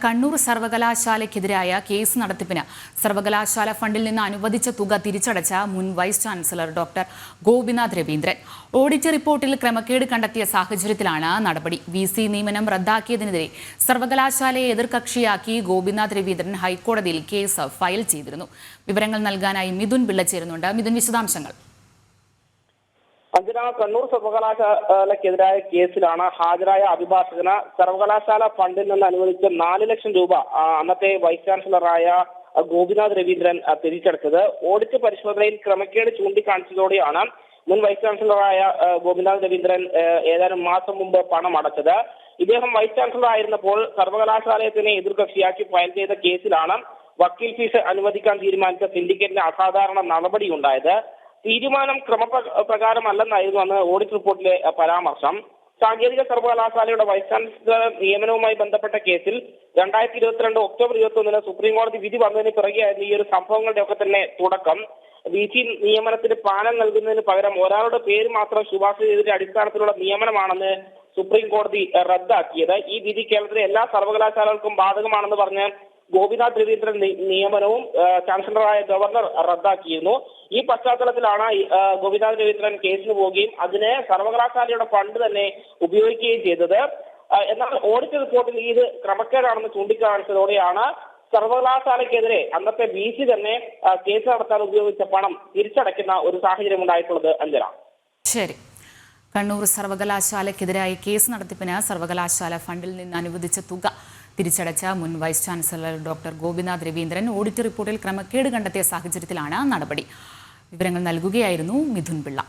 Kannur സർവകലാശാലയ്ക്കെതിരായ case നടത്തിപ്പിന് സർവകലാശാല ഫണ്ടിൽ നിന്ന് അനുവദിച്ച തുക തിരിച്ചടച്ച മുൻ vice chancellor doctor Gopinath Raveendran audit റിപ്പോർട്ടിൽ ക്രമക്കേട് കണ്ടെത്തിയ സാഹചര്യത്തിലാണ് നടപടി. VC നിയമനം റദ്ദാക്കിയതിനെതിരെ സർവകലാശാലയെ എതിർകക്ഷിയാക്കി ഗോപിനാഥ് രവീന്ദ്രൻ ഹൈക്കോടതിയിൽ കേസ് ഫയൽ ചെയ്തിരുന്നു. വിവരങ്ങൾ നൽകാനായി മിഥുൻ പിള്ള ചേരുന്നുണ്ട്. മിഥുൻ, വിശദാംശങ്ങൾ. കണ്ണൂർ സർവകലാശാലയ്ക്കെതിരായ കേസിലാണ് ഹാജരായ അഭിഭാഷകന് സർവകലാശാല ഫണ്ടിൽ നിന്ന് അനുവദിച്ച 4 ലക്ഷം രൂപ അന്നത്തെ വൈസ് ചാൻസലറായ ഗോപിനാഥ് രവീന്ദ്രൻ തിരിച്ചടച്ചത്. ഓഡിറ്റ് പരിശോധനയിൽ ക്രമക്കേട് ചൂണ്ടിക്കാണിച്ചതോടെയാണ് മുൻ വൈസ് ചാൻസലറായ ഗോപിനാഥ് രവീന്ദ്രൻ ഏതാനും മാസം മുമ്പ് പണം അടച്ചത്. ഇദ്ദേഹം വൈസ് ചാൻസലർ ആയിരുന്നപ്പോൾ സർവകലാശാലയെ തന്നെ എതിർകക്ഷിയാക്കി ഫയൽ ചെയ്ത കേസിലാണ് വക്കീൽ ഫീസ് അനുവദിക്കാൻ തീരുമാനിച്ച സിൻഡിക്കേറ്റിന് അസാധാരണ നടപടി ഉണ്ടായത്. തീരുമാനം ക്രമപ്രകാരമല്ലെന്നായിരുന്നു അന്ന് ഓഡിറ്റ് റിപ്പോർട്ടിലെ പരാമർശം. സാങ്കേതിക സർവകലാശാലയുടെ വൈസ് ചാൻസലർ നിയമനവുമായി ബന്ധപ്പെട്ട കേസിൽ 2022 ഒക്ടോബർ 21 സുപ്രീം കോടതി വിധി വന്നതിന് പിറകെയായിരുന്നു ഈ ഒരു സംഭവങ്ങളുടെ ഒക്കെ തന്നെ തുടക്കം. VC നിയമനത്തിന് പാനൽ നൽകുന്നതിന് പകരം ഒരാളുടെ പേര് മാത്രം ശുപാർശ ചെയ്തതിന്റെ അടിസ്ഥാനത്തിലുള്ള നിയമനമാണെന്ന് സുപ്രീം കോടതി റദ്ദാക്കിയത്. ഈ വിധി കേരളത്തിലെ എല്ലാ സർവകലാശാലകൾക്കും ബാധകമാണെന്ന് പറഞ്ഞ് ഗോപിനാഥ് രവീന്ദ്രൻ നിയമനവും ചാൻസലറായ ഗവർണർ റദ്ദാക്കിയിരുന്നു. ഈ പശ്ചാത്തലത്തിലാണ് ഗോപിനാഥ് രവീന്ദ്രൻ കേസിന് പോവുകയും അതിന് സർവകലാശാലയുടെ ഫണ്ട് തന്നെ ഉപയോഗിക്കുകയും ചെയ്തത്. എന്നാൽ ഓഡിറ്റ് റിപ്പോർട്ടിൽ ഇത് ക്രമക്കേടാണെന്ന് ചൂണ്ടിക്കാണിച്ചതോടെയാണ് സർവകലാശാലയ്ക്കെതിരെ അന്നത്തെ VC തന്നെ കേസ് നടത്താൻ ഉപയോഗിച്ച പണം തിരിച്ചടയ്ക്കുന്ന ഒരു സാഹചര്യം ഉണ്ടായിട്ടുള്ളത്. അഞ്ജന, ശരി. കണ്ണൂർ സർവകലാശാലയ്ക്കെതിരായ കേസ് നടത്തിപ്പിന് സർവകലാശാല ഫണ്ടിൽ നിന്ന് അനുവദിച്ച തുക തിരിച്ചടച്ച മുൻ vice chancellor doctor Gopinath Raveendran audit റിപ്പോർട്ടിൽ ക്രമക്കേട് കണ്ടെത്തിയ സാഹചര്യത്തിലാണ് നടപടി. വിവരങ്ങൾ നൽകുകയായിരുന്നു മിഥുൻ പിള്ള.